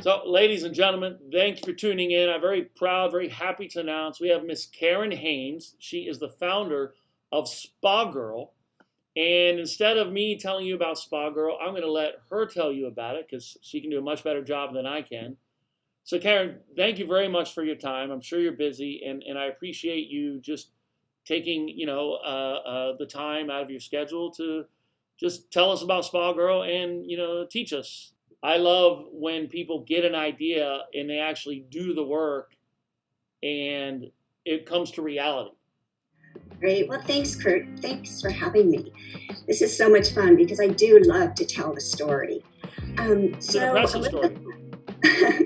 So, ladies and gentlemen, thank you for tuning in. I'm very proud, very happy to announce we have Miss Karen Haynes. She is the founder of Spa Girl. And instead of me telling you about Spa Girl, I'm going to let her tell you about it because she can do a much better job than I can. So, Karen, thank you very much for your time. I'm sure you're busy, and I appreciate you just taking, the time out of your schedule to just tell us about Spa Girl and, teach us. I love when people get an idea and they actually do the work and it comes to reality. Great. Well, thanks, Kurt. Thanks for having me. This is so much fun because I do love to tell the story. It's an impressive story.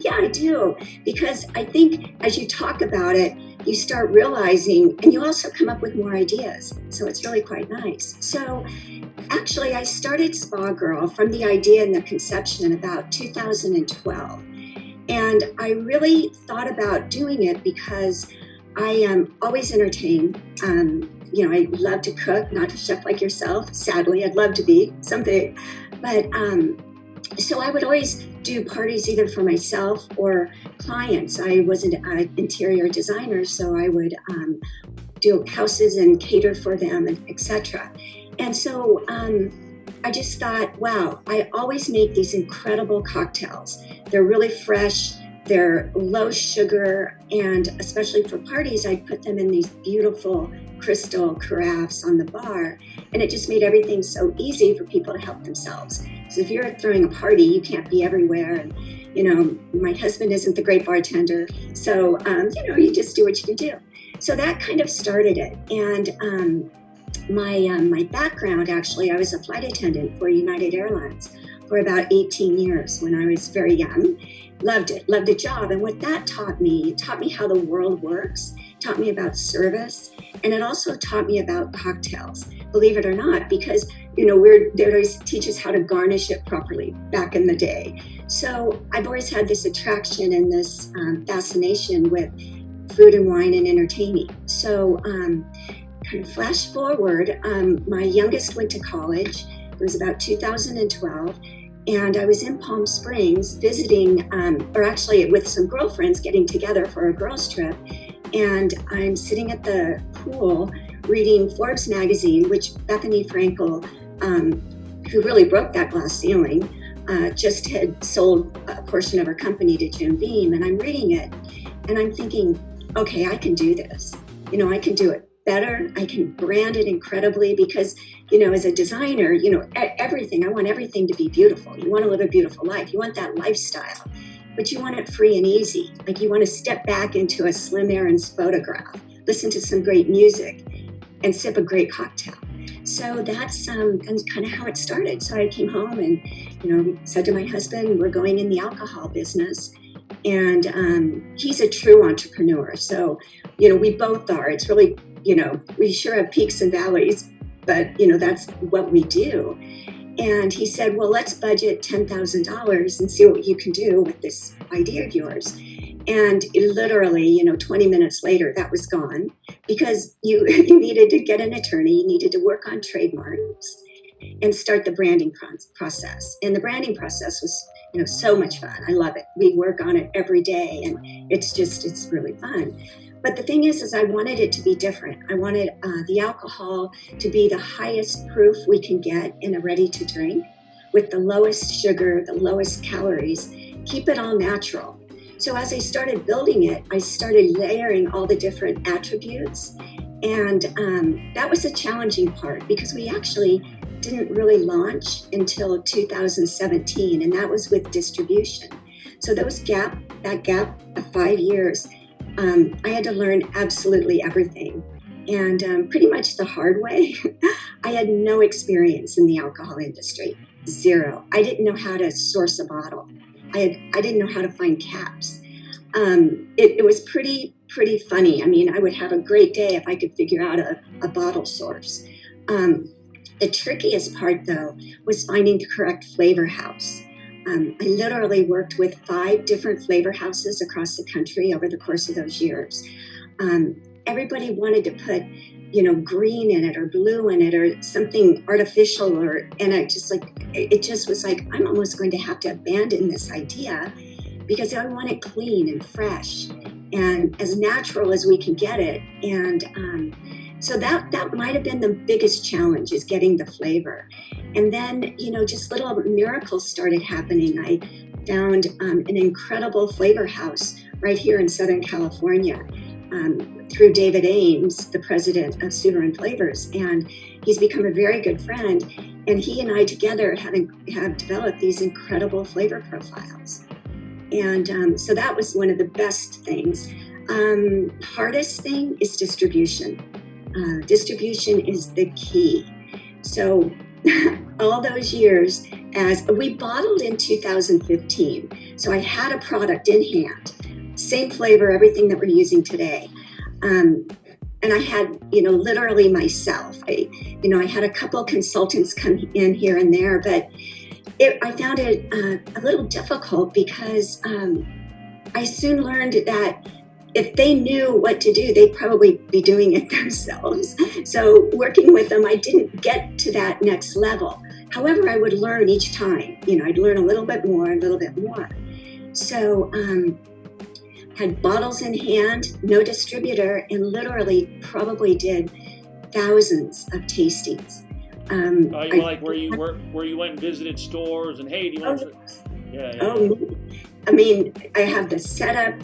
Yeah, I do. Because I think as you talk about it, you start realizing, and you also come up with more ideas. So it's really quite nice. So actually, I started Spa Girl from the idea and the conception in about 2012. And I really thought about doing it because I am always entertained. I love to cook, not a chef like yourself. Sadly, I'd love to be someday. But so I would always do parties either for myself or clients. I was an interior designer, so I would do houses and cater for them, and etc. And so I just thought, wow, I always make these incredible cocktails. They're really fresh. They're low sugar, and especially for parties, I put them in these beautiful crystal carafes on the bar, and it just made everything so easy for people to help themselves. So if you're throwing a party, you can't be everywhere, and my husband isn't the great bartender, so you just do what you can do. So that kind of started it, and my background, actually, I was a flight attendant for United Airlines for about 18 years when I was very young. Loved it, loved the job. And what that taught me how the world works, taught me about service, and it also taught me about cocktails, believe it or not, because, they always teach us how to garnish it properly back in the day. So I've always had this attraction and this fascination with food and wine and entertaining. So kind of flash forward, my youngest went to college. It was about 2012. And I was in Palm Springs visiting, or actually with some girlfriends getting together for a girls' trip. And I'm sitting at the pool reading Forbes magazine, which Bethany Frankel, who really broke that glass ceiling, just had sold a portion of her company to Jim Beam. And I'm reading it and I'm thinking, okay, I can do this. I can do it better. I can brand it incredibly because, as a designer, everything, I want everything to be beautiful. You want to live a beautiful life. You want that lifestyle, but you want it free and easy. Like you want to step back into a Slim Aaron's photograph, listen to some great music and sip a great cocktail. So that's kind of how it started. So I came home and, said to my husband, we're going in the alcohol business. And he's a true entrepreneur. So, we both are. It's really, we sure have peaks and valleys, but, that's what we do. And he said, well, let's budget $10,000 and see what you can do with this idea of yours. And literally, 20 minutes later, that was gone because you needed to get an attorney, you needed to work on trademarks and start the branding process. And the branding process was, so much fun. I love it. We work on it every day and it's really fun. But the thing is I wanted it to be different. I wanted the alcohol to be the highest proof we can get in a ready to drink with the lowest sugar, the lowest calories, keep it all natural. So as I started building it, I started layering all the different attributes. And that was a challenging part because we actually didn't really launch until 2017, and that was with distribution. So that gap of 5 years, I had to learn absolutely everything. And pretty much the hard way, I had no experience in the alcohol industry, zero. I didn't know how to source a bottle. I didn't know how to find caps. It was pretty funny. I mean, I would have a great day if I could figure out a bottle source. The trickiest part, though, was finding the correct flavor house. I literally worked with 5 different flavor houses across the country over the course of those years. Everybody wanted to put, green in it or blue in it or something artificial, and it just was like, I'm almost going to have to abandon this idea because I want it clean and fresh and as natural as we can get it. And so that might have been the biggest challenge, is getting the flavor. And then, just little miracles started happening. I found an incredible flavor house right here in Southern California, through David Ames, the president of Subaru Flavors, and he's become a very good friend. And he and I together have developed these incredible flavor profiles. And so that was one of the best things. Hardest thing is distribution. Distribution is the key. So all those years, as we bottled in 2015, so I had a product in hand, same flavor, everything that we're using today. And I had, literally myself. I had a couple consultants come in here and there, but I found it a little difficult because I soon learned that if they knew what to do, they'd probably be doing it themselves. So working with them, I didn't get to that next level. However, I would learn each time. I'd learn a little bit more, a little bit more. So had bottles in hand, no distributor, and literally probably did thousands of tastings. Where you went and visited stores and, hey, do you want to? Yeah. I mean, I have the setup,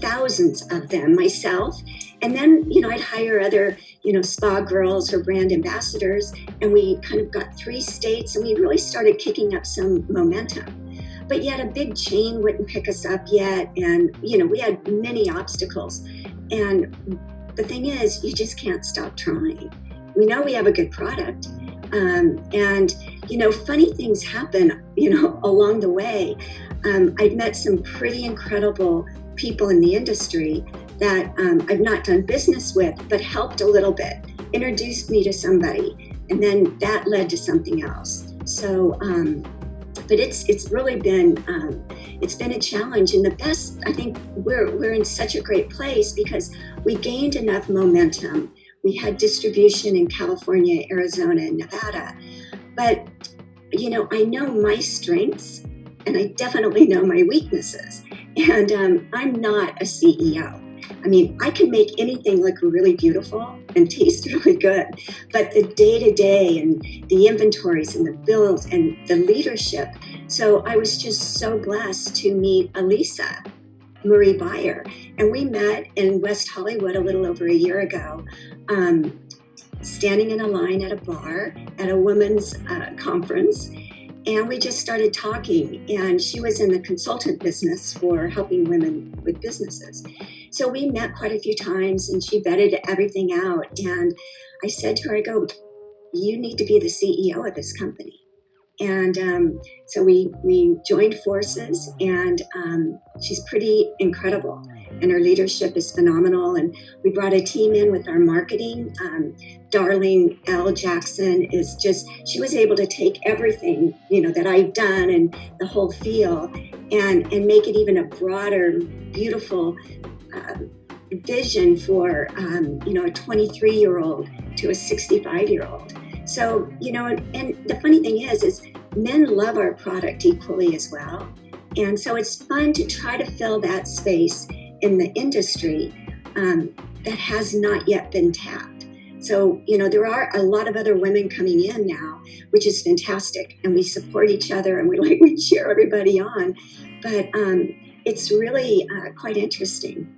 thousands of them myself. And then, I'd hire other, spa girls or brand ambassadors. And we kind of got 3 states, and we really started kicking up some momentum. But yet a big chain wouldn't pick us up yet. And, we had many obstacles. And the thing is, you just can't stop trying. We know we have a good product. And funny things happen, along the way. I've met some pretty incredible people in the industry that I've not done business with, but helped a little bit, introduced me to somebody, and then that led to something else. So, but it's really been it's been a challenge. And the best, I think we're in such a great place because we gained enough momentum. We had distribution in California, Arizona, and Nevada. But, I know my strengths, and I definitely know my weaknesses. And I'm not a CEO. I mean, I can make anything look really beautiful and taste really good. But the day-to-day and the inventories and the bills and the leadership. So I was just so blessed to meet Elisa Marie Beyer. And we met in West Hollywood a little over a year ago, standing in a line at a bar at a women's conference. And we just started talking. And she was in the consultant business for helping women with businesses. So we met quite a few times, and she vetted everything out. And I said to her, I go, you need to be the CEO of this company. And so we joined forces, and she's pretty incredible, and her leadership is phenomenal. And we brought a team in with our marketing. Darling L. Jackson she was able to take everything, that I've done and the whole feel and make it even a broader, beautiful vision for, a 23-year-old to a 65-year-old. So, and the funny thing is men love our product equally as well. And so it's fun to try to fill that space in the industry that has not yet been tapped. So, there are a lot of other women coming in now, which is fantastic. And we support each other, and we cheer everybody on. But it's really quite interesting.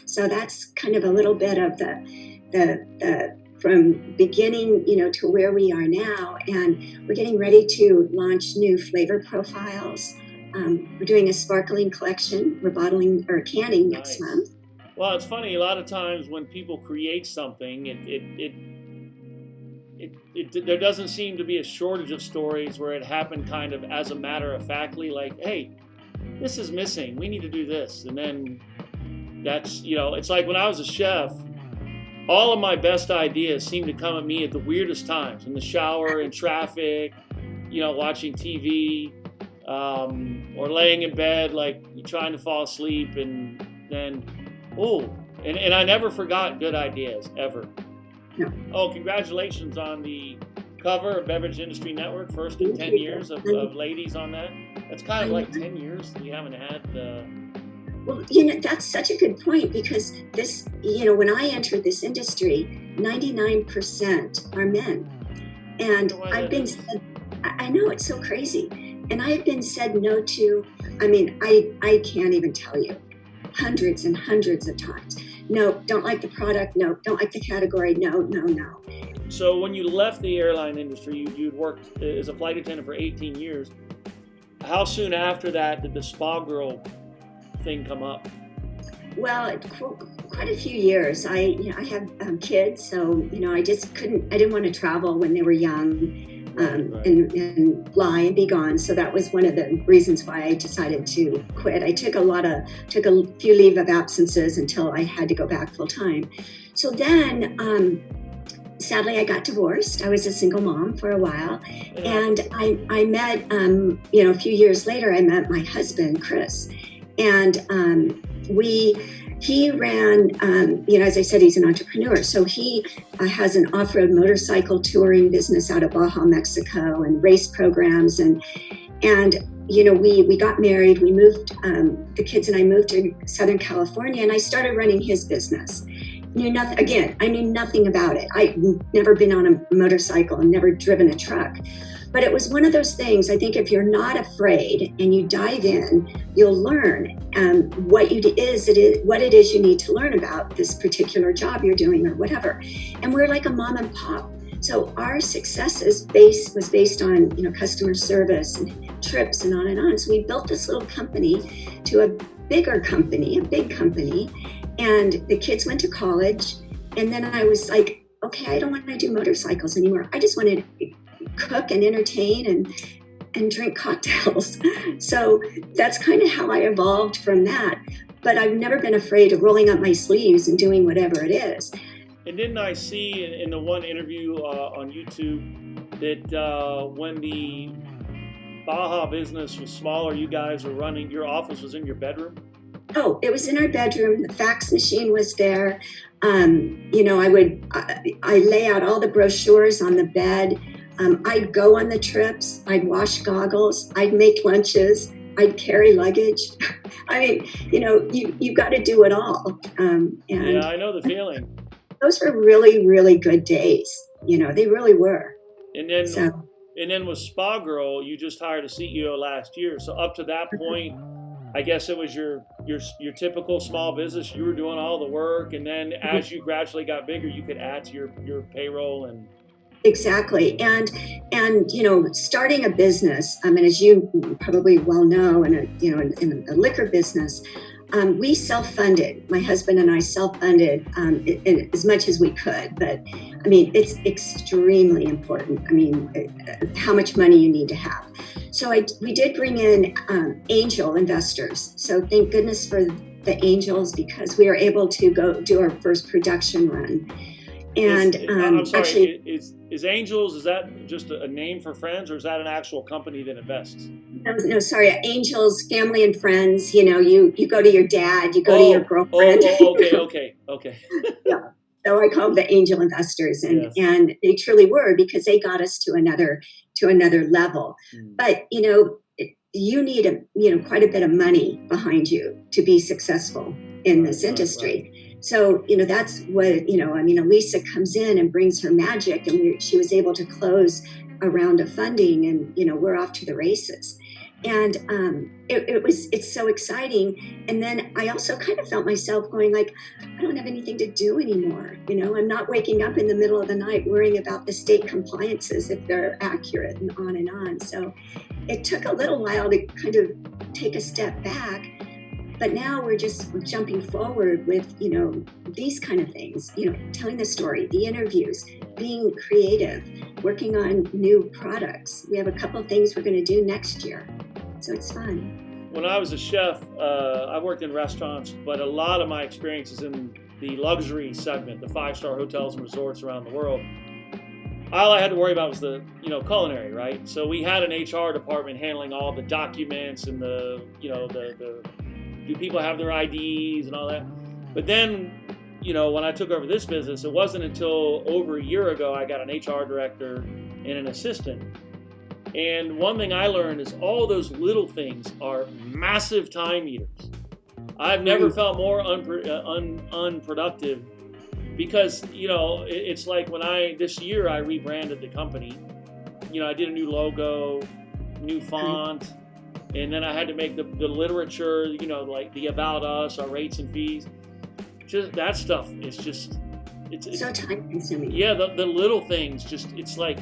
So that's kind of a little bit of the from beginning, to where we are now. And we're getting ready to launch new flavor profiles. We're doing a sparkling collection. We're bottling or canning next month. Well, it's funny. A lot of times when people create something, there doesn't seem to be a shortage of stories where it happened kind of as a matter of factly, like, hey, this is missing. We need to do this. And then that's, it's like when I was a chef, all of my best ideas seem to come at me at the weirdest times, in the shower, in traffic, watching TV, or laying in bed, like you're trying to fall asleep, and then, and I never forgot good ideas, ever. No. Oh, congratulations on the cover of Beverage Industry Network, first in 10 years of ladies on that. That's kind of like 10 years we haven't had. Well, that's such a good point, because this, when I entered this industry, 99% are men. And I've been said, I know, it's so crazy. And I have been said no to, I can't even tell you, hundreds and hundreds of times. No, don't like the product. No, don't like the category. No, no, no. So when you left the airline industry, you'd worked as a flight attendant for 18 years. How soon after that did the spa girl thing come up? Well, quite a few years. I have kids, so I just couldn't. I didn't want to travel when they were young, Right. and fly and be gone. So that was one of the reasons why I decided to quit. I took a few leave of absences until I had to go back full time. So then, sadly, I got divorced. I was a single mom for a while, and I met, a few years later, I met my husband, Chris, and he ran, as I said, he's an entrepreneur. So he has an off-road motorcycle touring business out of Baja, Mexico, and race programs. And we got married. We moved, the kids and I moved to Southern California, and I started running his business. Knew nothing. Again, I knew nothing about it. I'd never been on a motorcycle and never driven a truck. But it was one of those things. I think if you're not afraid and you dive in, you'll learn what it is you need to learn about this particular job you're doing or whatever. And we're like a mom and pop. So our success was based on customer service and trips and on and on. So we built this little company to a bigger company, a big company. And the kids went to college. And then I was like, okay, I don't want to do motorcycles anymore. I just wanted to cook and entertain and drink cocktails. So that's kind of how I evolved from that. But I've never been afraid of rolling up my sleeves and doing whatever it is. And didn't I see in the one interview on YouTube that when the Baja business was smaller, you guys were running, your office was in your bedroom? Oh, it was in our bedroom. The fax machine was there. I lay out all the brochures on the bed. I'd go on the trips. I'd wash goggles. I'd make lunches. I'd carry luggage. I mean, you got to do it all. Yeah, I know the feeling. Those were really, really good days. They really were. And then with Spa Girl, you just hired a CEO last year. So up to that point, I guess it was your typical small business. You were doing all the work, and then as you gradually got bigger, you could add to your payroll and. Exactly, and starting a business. As you probably well know, in a liquor business, we self-funded. My husband and I self-funded as much as we could. But it's extremely important. How much money you need to have. So we did bring in angel investors. So thank goodness for the angels, because we were able to go do our first production run. And I'm sorry, actually, is Angels, is that just a name for friends, or is that an actual company that invests? No, sorry, angels, family and friends. You go to your dad, you go to your girlfriend. Okay. Yeah. So I called the angel investors, and Yes. And they truly were, because they got us to another level. But you need quite a bit of money behind you to be successful in this industry. Right. So, that's what, Elisa comes in and brings her magic, and she was able to close a round of funding, and, we're off to the races. And it's so exciting. And then I also kind of felt myself going like, I don't have anything to do anymore. I'm not waking up in the middle of the night worrying about the state compliances, if they're accurate, and on and on. So it took a little while to kind of take a step back. But now we're jumping forward with, these kind of things, telling the story, the interviews, being creative, working on new products. We have a couple of things we're going to do next year. So it's fun. When I was a chef, I worked in restaurants, but a lot of my experience is in the luxury segment, the 5-star hotels and resorts around the world. All I had to worry about was the, culinary, right? So we had an HR department handling all the documents and the do people have their IDs and all that? But then, when I took over this business, it wasn't until over a year ago I got an HR director and an assistant. And one thing I learned is all those little things are massive time eaters. I've never felt more unproductive because, it's like when this year I rebranded the company. I did a new logo, new font, and then I had to make the literature, like the about us, our rates and fees. Just that stuff is it's so time consuming. Yeah, the little things, it's like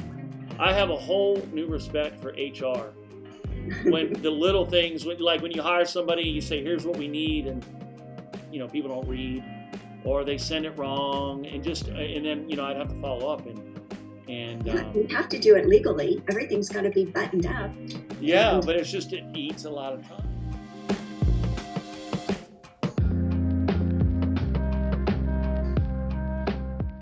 I have a whole new respect for HR. When the little things, like when you hire somebody, you say, here's what we need, and people don't read, or they send it wrong, and then I'd have to follow up, and you have to do it legally. Everything's got to be buttoned up. Yeah, but it eats a lot of time.